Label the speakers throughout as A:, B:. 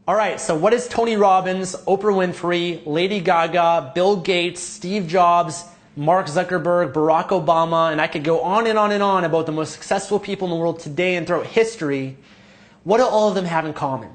A: All right, so what is Tony Robbins, Oprah Winfrey, Lady Gaga, Bill Gates, Steve Jobs, Mark Zuckerberg, Barack Obama, and I could go on and on and on about the most successful people in the world today and throughout history. What do all of them have in common?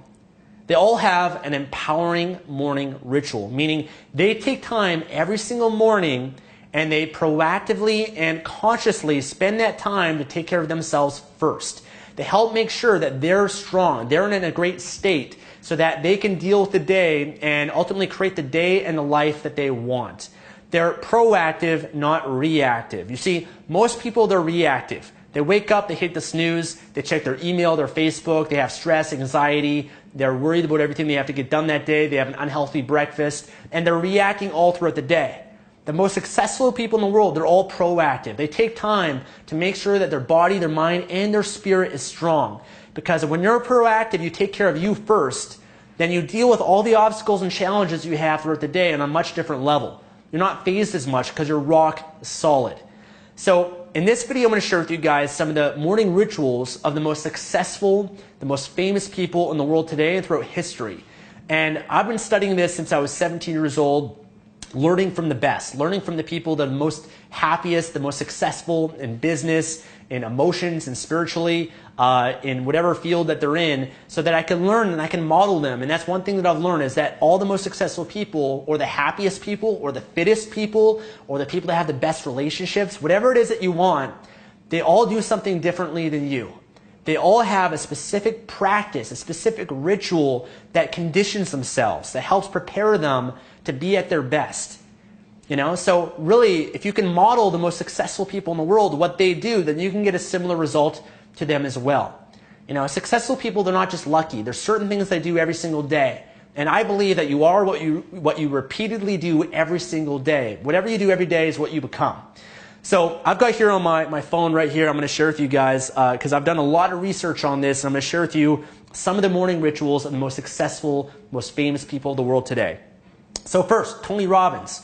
A: They all have an empowering morning ritual, meaning they take time every single morning and they proactively and consciously spend that time to take care of themselves first. They help make sure that they're strong, they're in a great state so that they can deal with the day and ultimately create the day and the life that they want. They're proactive, not reactive. You see, most people, they're reactive. They wake up, they hit the snooze, they check their email, their Facebook, they have stress, anxiety, they're worried about everything they have to get done that day, they have an unhealthy breakfast, and they're reacting all throughout the day. The most successful people in the world, they're all proactive. They take time to make sure that their body, their mind, and their spirit is strong. Because when you're proactive, you take care of you first, then you deal with all the obstacles and challenges you have throughout the day on a much different level. You're not phased as much because you're rock solid. So in this video, I'm going to share with you guys some of the morning rituals of the most successful, the most famous people in the world today and throughout history. And I've been studying this since I was 17 years old, learning from the best, learning from the people that are the most happiest, the most successful in business, in emotions, and spiritually, in whatever field that they're in, so that I can learn and I can model them. And that's one thing that I've learned is that all the most successful people, or the happiest people, or the fittest people, or the people that have the best relationships, whatever it is that you want, they all do something differently than you. They all have a specific practice, a specific ritual that conditions themselves, that helps prepare them to be at their best. You know, so really, if you can model the most successful people in the world, what they do, then you can get a similar result to them as well. You know, successful people, they're not just lucky. There's certain things they do every single day. And I believe that you are what you repeatedly do every single day. Whatever you do every day is what you become. So I've got here on my phone right here, I'm going to share with you guys, because I've done a lot of research on this, and I'm going to share with you some of the morning rituals of the most successful, most famous people of the world today. So first, Tony Robbins.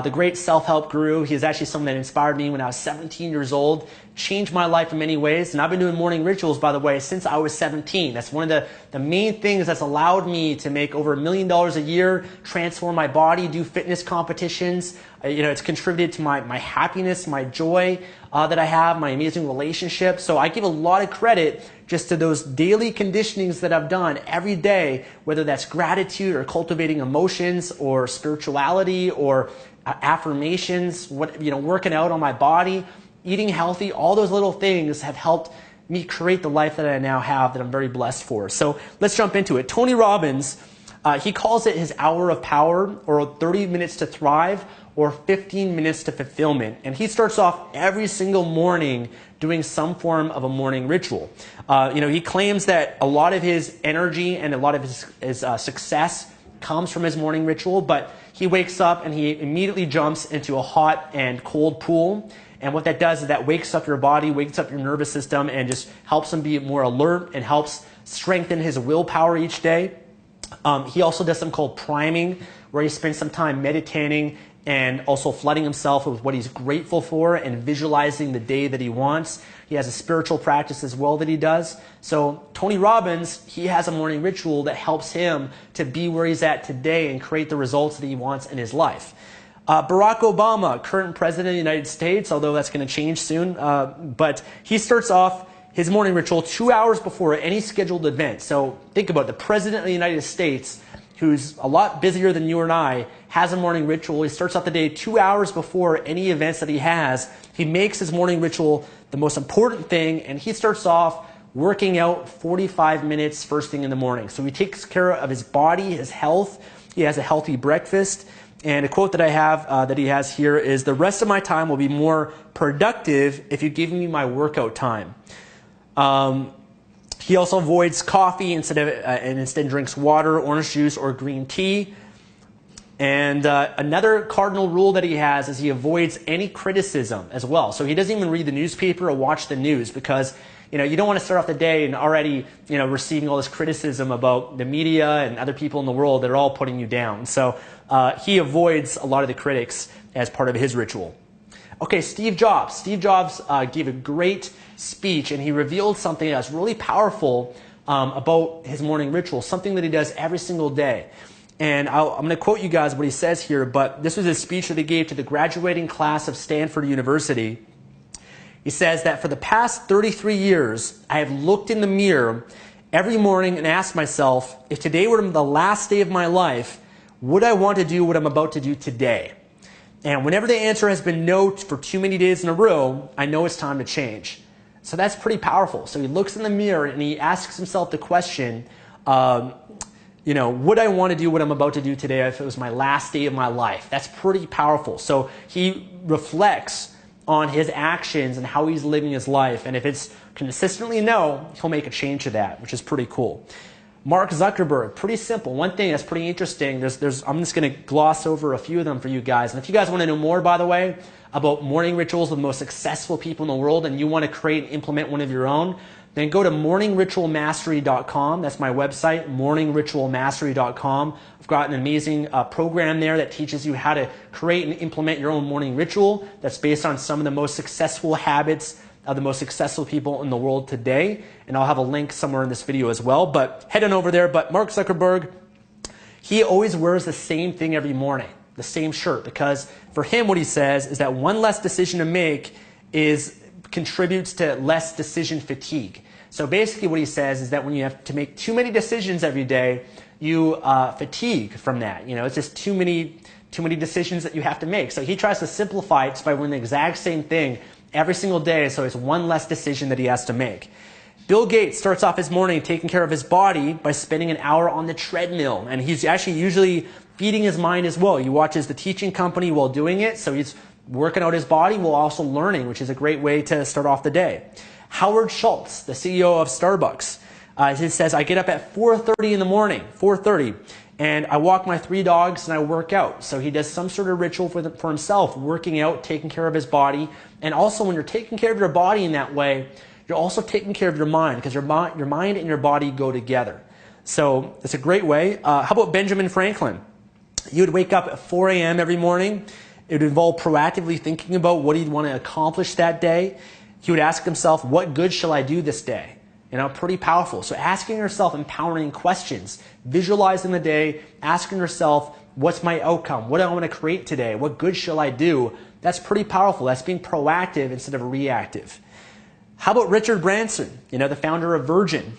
A: The great self-help guru. He is actually someone that inspired me when I was 17 years old, changed my life in many ways. And I've been doing morning rituals, by the way, since I was 17. That's one of the main things that's allowed me to make over $1 million a year, transform my body, do fitness competitions. You know, it's contributed to my happiness, my joy that I have, my amazing relationships. So I give a lot of credit just to those daily conditionings that I've done every day, whether that's gratitude or cultivating emotions or spirituality or affirmations, working out on my body, eating healthy. All those little things have helped me create the life that I now have that I'm very blessed for. So let's jump into it. Tony Robbins, he calls it his hour of power, or 30 minutes to thrive, or 15 minutes to fulfillment. And he starts off every single morning doing some form of a morning ritual. He claims that a lot of his energy and a lot of his success comes from his morning ritual, but he wakes up and he immediately jumps into a hot and cold pool. And what that does is that wakes up your body, wakes up your nervous system, and just helps him be more alert and helps strengthen his willpower each day. He also does something called priming, where he spends some time meditating and also flooding himself with what he's grateful for and visualizing the day that he wants. He has a spiritual practice as well that he does. So Tony Robbins, he has a morning ritual that helps him to be where he's at today and create the results that he wants in his life. Barack Obama, current president of the United States, although that's going to change soon, but he starts off his morning ritual 2 hours before any scheduled event. So think about it, the president of the United States, who's a lot busier than you and I, has a morning ritual. He starts out the day 2 hours before any events that he has. He makes his morning ritual the most important thing, and he starts off working out 45 minutes first thing in the morning. So he takes care of his body, his health. He has a healthy breakfast. And a quote that I have that he has here is, "The rest of my time will be more productive if you give me my workout time." He also avoids coffee and instead drinks water, orange juice, or green tea. And another cardinal rule that he has is he avoids any criticism as well. So he doesn't even read the newspaper or watch the news, because you don't want to start off the day and already receiving all this criticism about the media and other people in the world that are all putting you down. So he avoids a lot of the critics as part of his ritual. Okay, Steve Jobs. Steve Jobs gave a great speech, and he revealed something that's really powerful about his morning ritual, something that he does every single day. And I'm going to quote you guys what he says here, but this was his speech that he gave to the graduating class of Stanford University. He says that for the past 33 years, I have looked in the mirror every morning and asked myself, if today were the last day of my life, would I want to do what I'm about to do today? And whenever the answer has been no for too many days in a row, I know it's time to change. So that's pretty powerful. So he looks in the mirror and he asks himself the question, would I want to do what I'm about to do today if it was my last day of my life? That's pretty powerful. So he reflects on his actions and how he's living his life. And if it's consistently no, he'll make a change to that, which is pretty cool. Mark Zuckerberg, pretty simple. One thing that's pretty interesting, I'm just going to gloss over a few of them for you guys. And if you guys want to know more, by the way, about morning rituals of the most successful people in the world, and you want to create and implement one of your own, then go to morningritualmastery.com. That's my website, morningritualmastery.com. I've got an amazing program there that teaches you how to create and implement your own morning ritual that's based on some of the most successful habits of the most successful people in the world today. And I'll have a link somewhere in this video as well. But head on over there. But Mark Zuckerberg, he always wears the same thing every morning, the same shirt, because for him what he says is that one less decision to make contributes to less decision fatigue. So basically what he says is that when you have to make too many decisions every day, you fatigue from that. It's just too many decisions that you have to make. So he tries to simplify it just by doing the exact same thing every single day, so it's one less decision that he has to make. Bill Gates starts off his morning taking care of his body by spending an hour on the treadmill, and he's actually usually feeding his mind as well. He watches the teaching company while doing it, so he's working out his body while also learning, which is a great way to start off the day. Howard Schultz, the CEO of Starbucks, he says, I get up at 4:30 in the morning, 4:30, and I walk my 3 dogs and I work out. So he does some sort of ritual for himself, working out, taking care of his body. And also when you're taking care of your body in that way, you're also taking care of your mind, because your mind and your body go together. So it's a great way. How about Benjamin Franklin? He would wake up at 4 a.m. every morning. It would involve proactively thinking about what he'd want to accomplish that day. He would ask himself, what good shall I do this day? Pretty powerful. So asking yourself empowering questions, visualizing the day, asking yourself, what's my outcome? What do I want to create today? What good shall I do? That's pretty powerful. That's being proactive instead of reactive. How about Richard Branson, the founder of Virgin?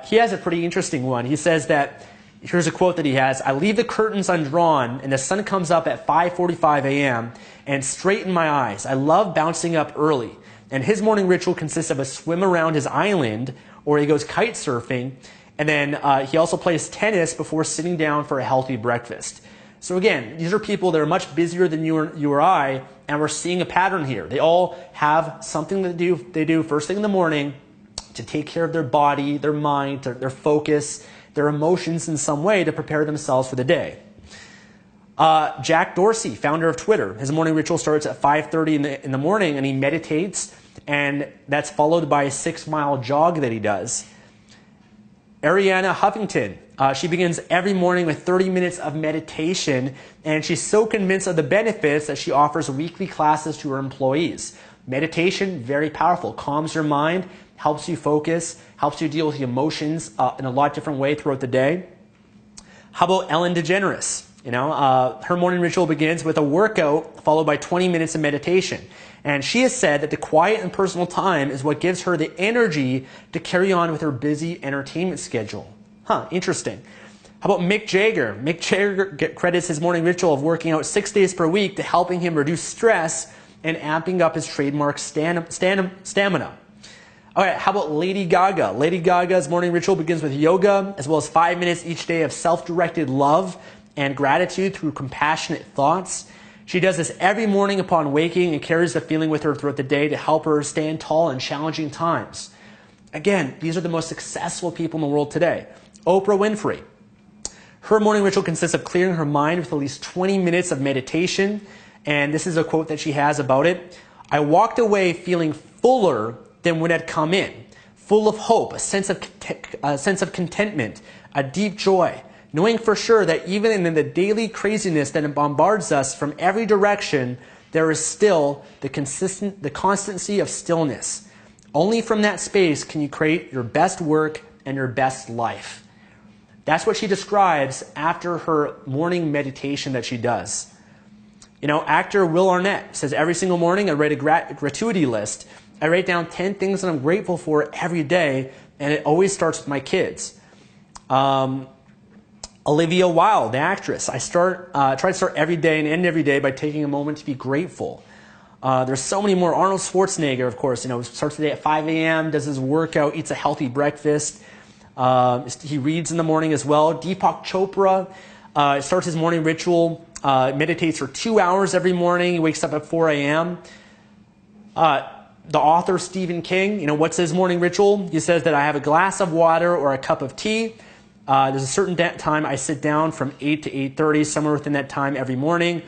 A: He has a pretty interesting one. He says that, here's a quote that he has, I leave the curtains undrawn and the sun comes up at 5:45 a.m. and straighten my eyes. I love bouncing up early. And his morning ritual consists of a swim around his island, or he goes kite surfing, and then he also plays tennis before sitting down for a healthy breakfast. So again, these are people that are much busier than you or I, and we're seeing a pattern here. They all have something that they do first thing in the morning to take care of their body, their mind, their focus, their emotions in some way to prepare themselves for the day. Jack Dorsey, founder of Twitter, his morning ritual starts at 5:30 in the morning, and he meditates, and that's followed by a 6-mile jog that he does. Arianna Huffington, she begins every morning with 30 minutes of meditation, and she's so convinced of the benefits that she offers weekly classes to her employees. Meditation, very powerful, calms your mind, helps you focus, helps you deal with the emotions in a lot different way throughout the day. How about Ellen DeGeneres? Her morning ritual begins with a workout followed by 20 minutes of meditation. And she has said that the quiet and personal time is what gives her the energy to carry on with her busy entertainment schedule. Interesting. How about Mick Jagger? Mick Jagger credits his morning ritual of working out 6 days per week to helping him reduce stress and amping up his trademark stamina. All right, how about Lady Gaga? Lady Gaga's morning ritual begins with yoga, as well as 5 minutes each day of self-directed love and gratitude through compassionate thoughts. She does this every morning upon waking and carries the feeling with her throughout the day to help her stand tall in challenging times. Again, these are the most successful people in the world today. Oprah Winfrey. Her morning ritual consists of clearing her mind with at least 20 minutes of meditation. And this is a quote that she has about it. I walked away feeling fuller than when I'd come in, full of hope, a sense of contentment, a deep joy, knowing for sure that even in the daily craziness that bombards us from every direction, there is still the constancy of stillness. Only from that space can you create your best work, and your best life. That's what she describes after her morning meditation that she does. You know, actor Will Arnett says, every single morning I write a gratuity list. I write down 10 things that I'm grateful for every day, and it always starts with my kids. Olivia Wilde, the actress, I try to start every day and end every day by taking a moment to be grateful. There's so many more. Arnold Schwarzenegger, of course, starts the day at 5 a.m., does his workout, eats a healthy breakfast. He reads in the morning as well. Deepak Chopra starts his morning ritual, meditates for 2 hours every morning. He wakes up at 4 a.m. The author Stephen King, what's his morning ritual? He says that I have a glass of water or a cup of tea. There's a certain time I sit down from 8 to 8:30, somewhere within that time every morning.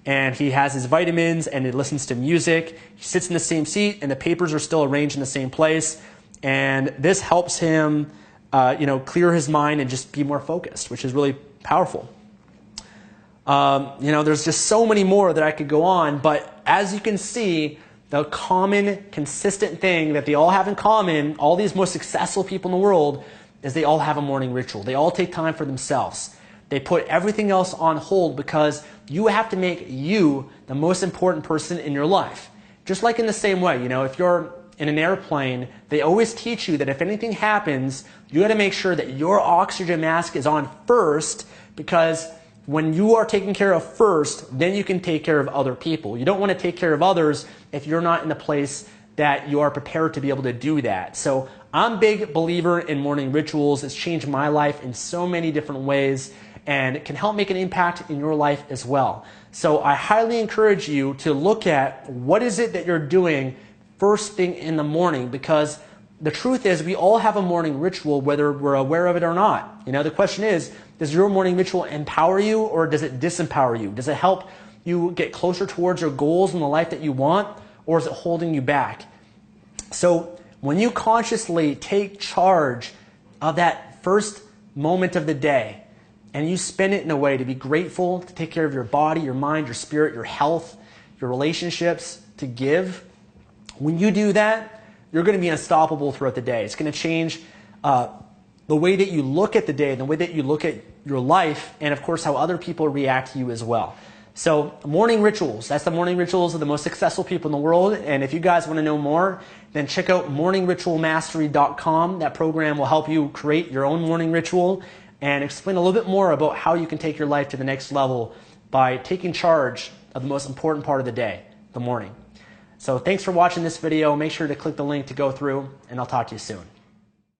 A: And he has his vitamins and he listens to music. He sits in the same seat and the papers are still arranged in the same place. And this helps him, clear his mind and just be more focused, which is really powerful. There's just so many more that I could go on. But as you can see, the common, consistent thing that they all have in common, all these most successful people in the world, is they all have a morning ritual. They all take time for themselves. They put everything else on hold because you have to make you the most important person in your life. Just like in the same way, if you're in an airplane, they always teach you that if anything happens, you got to make sure that your oxygen mask is on first, because when you are taken care of first, then you can take care of other people. You don't want to take care of others if you're not in the place that you are prepared to be able to do that. So I'm a big believer in morning rituals. It's changed my life in so many different ways, and it can help make an impact in your life as well. So I highly encourage you to look at what is it that you're doing first thing in the morning, because the truth is we all have a morning ritual, whether we're aware of it or not. The question is, does your morning ritual empower you or does it disempower you? Does it help you get closer towards your goals in the life that you want, or is it holding you back? So when you consciously take charge of that first moment of the day and you spend it in a way to be grateful, to take care of your body, your mind, your spirit, your health, your relationships, to give, when you do that, you're going to be unstoppable throughout the day. It's going to change the way that you look at the day, the way that you look at your life, and of course how other people react to you as well. So morning rituals, that's the morning rituals of the most successful people in the world. And if you guys want to know more, then check out morningritualmastery.com. That program will help you create your own morning ritual and explain a little bit more about how you can take your life to the next level by taking charge of the most important part of the day, the morning. So thanks for watching this video. Make sure to click the link to go through, and I'll talk to you soon.